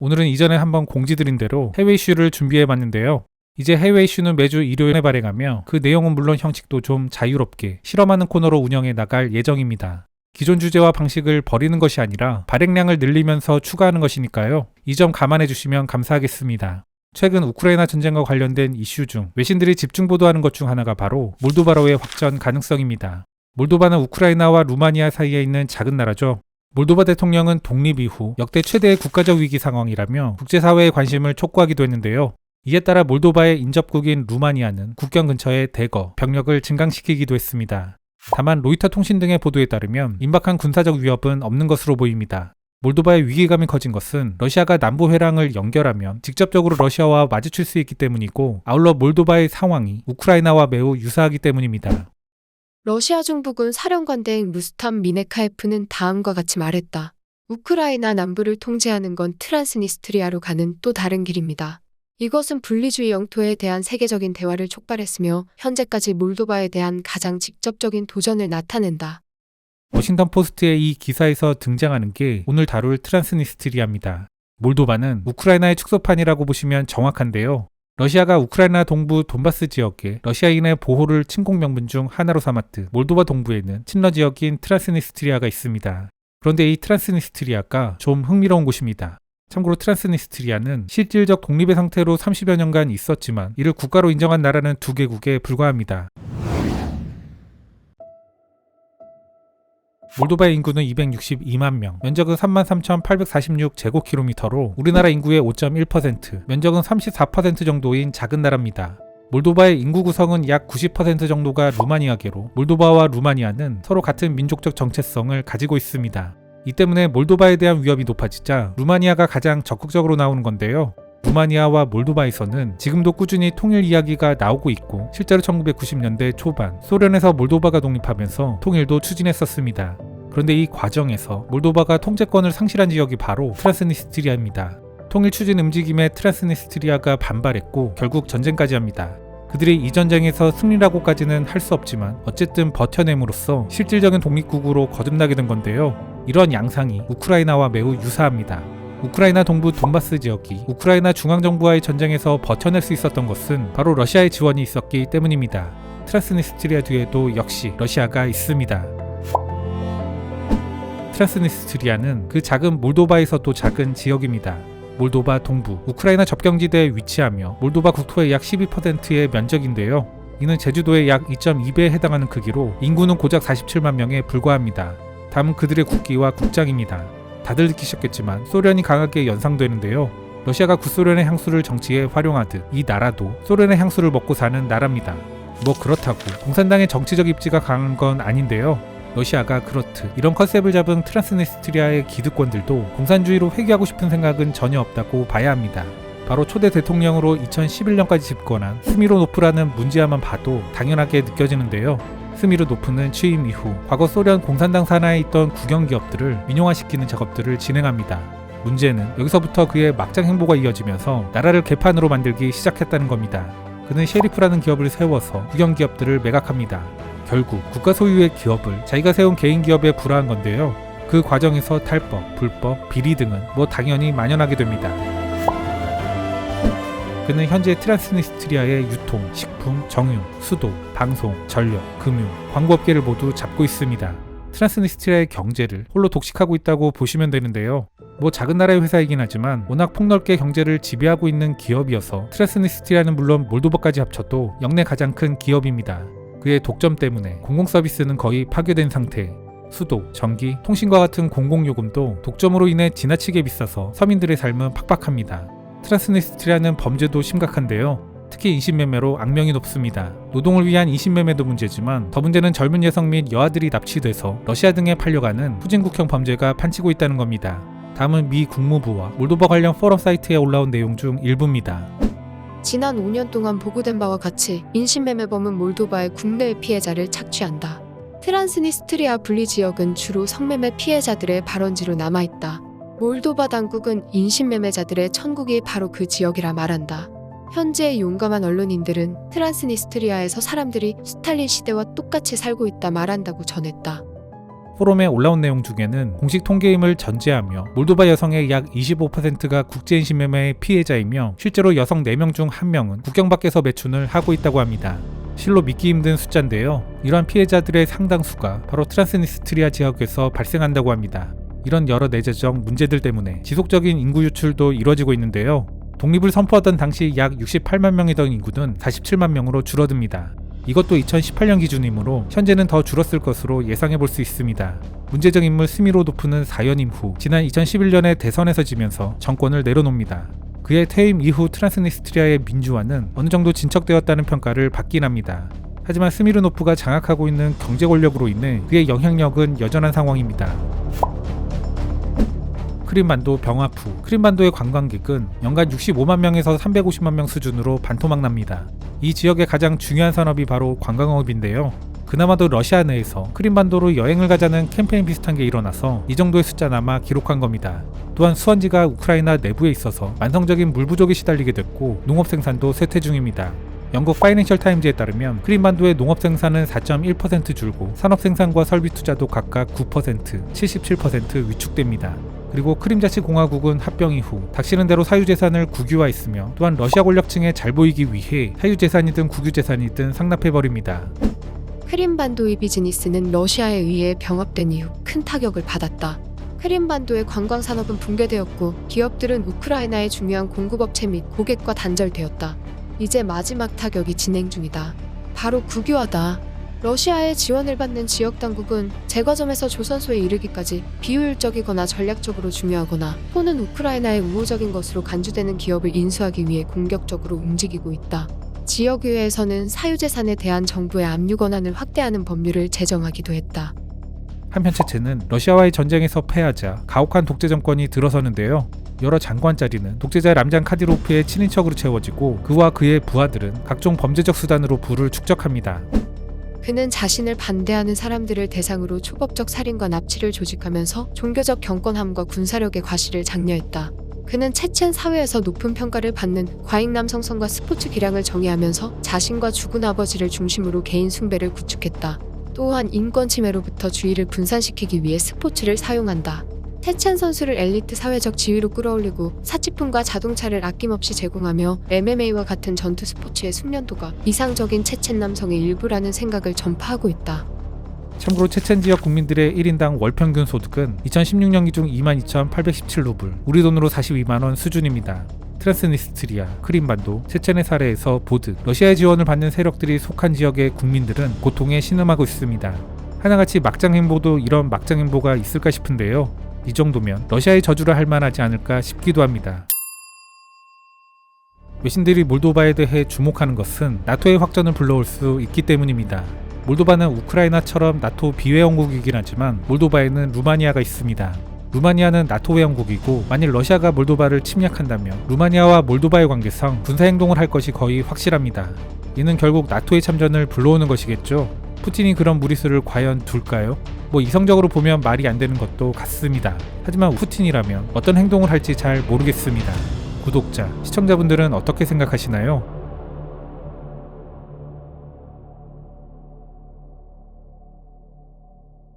오늘은 이전에 한번 공지드린 대로 해외 이슈를 준비해봤는데요. 이제 해외 이슈는 매주 일요일에 발행하며 그 내용은 물론 형식도 좀 자유롭게 실험하는 코너로 운영해 나갈 예정입니다. 기존 주제와 방식을 버리는 것이 아니라 발행량을 늘리면서 추가하는 것이니까요. 이 점 감안해 주시면 감사하겠습니다. 최근 우크라이나 전쟁과 관련된 이슈 중 외신들이 집중 보도하는 것 중 하나가 바로 몰도바로의 확전 가능성입니다. 몰도바는 우크라이나와 루마니아 사이에 있는 작은 나라죠. 몰도바 대통령은 독립 이후 역대 최대의 국가적 위기 상황이라며 국제사회의 관심을 촉구하기도 했는데요. 이에 따라 몰도바의 인접국인 루마니아는 국경 근처에 대거 병력을 증강시키기도 했습니다. 다만 로이터 통신 등의 보도에 따르면 임박한 군사적 위협은 없는 것으로 보입니다. 몰도바의 위기감이 커진 것은 러시아가 남부 회랑을 연결하면 직접적으로 러시아와 마주칠 수 있기 때문이고, 아울러 몰도바의 상황이 우크라이나와 매우 유사하기 때문입니다. 러시아 중부군 사령관대행 루스탐 미네카예프는 다음과 같이 말했다. 우크라이나 남부를 통제하는 건 트란스니스트리아로 가는 또 다른 길입니다. 이것은 분리주의 영토에 대한 세계적인 대화를 촉발했으며 현재까지 몰도바에 대한 가장 직접적인 도전을 나타낸다. 워싱턴 포스트의 이 기사에서 등장하는 게 오늘 다룰 트란스니스트리아입니다. 몰도바는 우크라이나의 축소판이라고 보시면 정확한데요. 러시아가 우크라이나 동부 돈바스 지역에 러시아인의 보호를 침공 명분 중 하나로 삼았듯 몰도바 동부에는 친러 지역인 트란스니스트리아가 있습니다. 그런데 이 트란스니스트리아가 좀 흥미로운 곳입니다. 참고로 트란스니스트리아는 실질적 독립의 상태로 30여 년간 있었지만 이를 국가로 인정한 나라는 2개국에 불과합니다. 몰도바의 인구는 262만 명, 면적은 33,846제곱킬로미터로 우리나라 인구의 5.1%, 면적은 34% 정도인 작은 나라입니다. 몰도바의 인구 구성은 약 90% 정도가 루마니아계로 몰도바와 루마니아는 서로 같은 민족적 정체성을 가지고 있습니다. 이 때문에 몰도바에 대한 위협이 높아지자 루마니아가 가장 적극적으로 나오는 건데요. 루마니아와 몰도바에서는 지금도 꾸준히 통일 이야기가 나오고 있고, 실제로 1990년대 초반 소련에서 몰도바가 독립하면서 통일도 추진했었습니다. 그런데 이 과정에서 몰도바가 통제권을 상실한 지역이 바로 트란스니스트리아입니다. 통일 추진 움직임에 트란스니스트리아가 반발했고 결국 전쟁까지 합니다. 그들이 이 전쟁에서 승리라고까지는 할 수 없지만 어쨌든 버텨냄으로써 실질적인 독립국으로 거듭나게 된 건데요. 이런 양상이 우크라이나와 매우 유사합니다. 우크라이나 동부 돈바스 지역이 우크라이나 중앙정부와의 전쟁에서 버텨낼 수 있었던 것은 바로 러시아의 지원이 있었기 때문입니다. 트란스니스트리아 뒤에도 역시 러시아가 있습니다. 트란스니스트리아는 그 작은 몰도바에서도 작은 지역입니다. 몰도바 동부, 우크라이나 접경지대에 위치하며 몰도바 국토의 약 12%의 면적인데요. 이는 제주도의 약 2.2배에 해당하는 크기로 인구는 고작 47만 명에 불과합니다. 다음은 그들의 국기와 국장입니다. 다들 느끼셨겠지만 소련이 강하게 연상되는데요. 러시아가 구소련의 향수를 정치에 활용하듯 이 나라도 소련의 향수를 먹고 사는 나라입니다. 뭐 그렇다고 공산당의 정치적 입지가 강한 건 아닌데요. 러시아가 그렇듯 이런 컨셉을 잡은 트란스니스트리아의 기득권들도 공산주의로 회귀하고 싶은 생각은 전혀 없다고 봐야 합니다. 바로 초대 대통령으로 2011년까지 집권한 스미로노프라는 문제아만 봐도 당연하게 느껴지는데요. 스미르노프는 취임 이후 과거 소련 공산당 산하에 있던 국영기업들을 민영화시키는 작업들을 진행합니다. 문제는 여기서부터 그의 막장 행보가 이어지면서 나라를 개판으로 만들기 시작했다는 겁니다. 그는 셰리프라는 기업을 세워서 국영기업들을 매각합니다. 결국 국가 소유의 기업을 자기가 세운 개인기업에 불화한 건데요. 그 과정에서 탈법, 불법, 비리 등은 뭐 당연히 만연하게 됩니다. 그는 현재 트란스니스트리아의 유통, 식품, 정유, 수도, 방송, 전력, 금융, 광고업계를 모두 잡고 있습니다. 트란스니스트리아의 경제를 홀로 독식하고 있다고 보시면 되는데요. 뭐 작은 나라의 회사이긴 하지만 워낙 폭넓게 경제를 지배하고 있는 기업이어서 트란스니스트리아는 물론 몰도바까지 합쳐도 역내 가장 큰 기업입니다. 그의 독점 때문에 공공서비스는 거의 파괴된 상태, 수도, 전기, 통신과 같은 공공요금도 독점으로 인해 지나치게 비싸서 서민들의 삶은 팍팍합니다. 트란스니스트리아는 범죄도 심각한데요. 특히 인신매매로 악명이 높습니다. 노동을 위한 인신매매도 문제지만 더 문제는 젊은 여성 및 여아들이 납치돼서 러시아 등에 팔려가는 후진국형 범죄가 판치고 있다는 겁니다. 다음은 미 국무부와 몰도바 관련 포럼 사이트에 올라온 내용 중 일부입니다. 지난 5년 동안 보고된 바와 같이 인신매매범은 몰도바의 국내의 피해자를 착취한다. 트란스니스트리아 분리지역은 주로 성매매 피해자들의 발원지로 남아있다. 몰도바 당국은 인신매매자들의 천국이 바로 그 지역이라 말한다. 현재 용감한 언론인들은 트란스니스트리아에서 사람들이 스탈린 시대와 똑같이 살고 있다 말한다고 전했다. 포럼에 올라온 내용 중에는 공식 통계임을 전제하며 몰도바 여성의 약 25%가 국제인신매매의 피해자이며 실제로 여성 4명 중 1명은 국경 밖에서 매춘을 하고 있다고 합니다. 실로 믿기 힘든 숫자인데요. 이러한 피해자들의 상당수가 바로 트란스니스트리아 지역에서 발생한다고 합니다. 이런 여러 내재적 문제들 때문에 지속적인 인구 유출도 이뤄지고 있는데요. 독립을 선포하던 당시 약 68만 명이던 인구는 47만 명으로 줄어듭니다. 이것도 2018년 기준이므로 현재는 더 줄었을 것으로 예상해 볼 수 있습니다. 문제적 인물 스미로도프는 4연임 후 지난 2011년에 대선에서 지면서 정권을 내려놓습니다. 그의 퇴임 이후 트란스니스트리아의 민주화는 어느 정도 진척되었다는 평가를 받긴 합니다. 하지만 스미르노프가 장악하고 있는 경제 권력으로 인해 그의 영향력은 여전한 상황입니다. 크림반도 병합 후 크림반도의 관광객은 연간 65만 명에서 350만 명 수준으로 반토막 납니다. 이 지역의 가장 중요한 산업이 바로 관광업인데요. 그나마도 러시아 내에서 크림반도로 여행을 가자는 캠페인 비슷한 게 일어나서 이 정도의 숫자나마 기록한 겁니다. 또한 수원지가 우크라이나 내부에 있어서 만성적인 물 부족에 시달리게 됐고 농업 생산도 쇠퇴 중입니다. 영국 파이낸셜 타임즈에 따르면 크림반도의 농업 생산은 4.1% 줄고 산업 생산과 설비 투자도 각각 9%, 77% 위축됩니다. 그리고 크림자치공화국은 합병 이후 닥치는 대로 사유재산을 국유화했으며 또한 러시아 권력층에 잘 보이기 위해 사유재산이든 국유재산이든 상납해버립니다. 크림반도의 비즈니스는 러시아에 의해 병합된 이후 큰 타격을 받았다. 크림반도의 관광산업은 붕괴되었고 기업들은 우크라이나의 중요한 공급업체 및 고객과 단절되었다. 이제 마지막 타격이 진행 중이다. 바로 국유화다. 러시아의 지원을 받는 지역 당국은 제과점에서 조선소에 이르기까지 비효율적이거나 전략적으로 중요하거나 또는 우크라이나의 우호적인 것으로 간주되는 기업을 인수하기 위해 공격적으로 움직이고 있다. 지역의회에서는 사유재산에 대한 정부의 압류 권한을 확대하는 법률을 제정하기도 했다. 한편 체체는 러시아와의 전쟁에서 패하자 가혹한 독재 정권이 들어서는데요. 여러 장관 자리는 독재자 람잔 카디로프의 친인척으로 채워지고 그와 그의 부하들은 각종 범죄적 수단으로 부를 축적합니다. 그는 자신을 반대하는 사람들을 대상으로 초법적 살인과 납치를 조직하면서 종교적 경건함과 군사력의 과시를 장려했다. 그는 체첸 사회에서 높은 평가를 받는 과잉 남성성과 스포츠 기량을 정의하면서 자신과 죽은 아버지를 중심으로 개인 숭배를 구축했다. 또한 인권 침해로부터 주의를 분산시키기 위해 스포츠를 사용한다. 체첸 선수를 엘리트 사회적 지위로 끌어올리고 사치품과 자동차를 아낌없이 제공하며 MMA와 같은 전투 스포츠의 숙련도가 이상적인 체첸 남성의 일부라는 생각을 전파하고 있다. 참고로 체첸 지역 국민들의 1인당 월 평균 소득은 2016년 기준 22,817루블, 우리 돈으로 42만원 수준입니다. 트란스니스트리아, 크림반도, 체첸의 사례에서 보듯 러시아의 지원을 받는 세력들이 속한 지역의 국민들은 고통에 신음하고 있습니다. 하나같이 막장 행보도 이런 막장 행보가 있을까 싶은데요. 이 정도면 러시아의 저주를 할 만하지 않을까 싶기도 합니다. 외신들이 몰도바에 대해 주목하는 것은 나토의 확전을 불러올 수 있기 때문입니다. 몰도바는 우크라이나처럼 나토 비회원국이긴 하지만 몰도바에는 루마니아가 있습니다. 루마니아는 나토 회원국이고 만일 러시아가 몰도바를 침략한다면 루마니아와 몰도바의 관계상 군사행동을 할 것이 거의 확실합니다. 이는 결국 나토의 참전을 불러오는 것이겠죠. 푸틴이 그런 무리수를 과연 둘까요? 이성적으로 보면 말이 안 되는 것도 같습니다. 하지만 푸틴이라면 어떤 행동을 할지 잘 모르겠습니다. 구독자, 시청자분들은 어떻게 생각하시나요?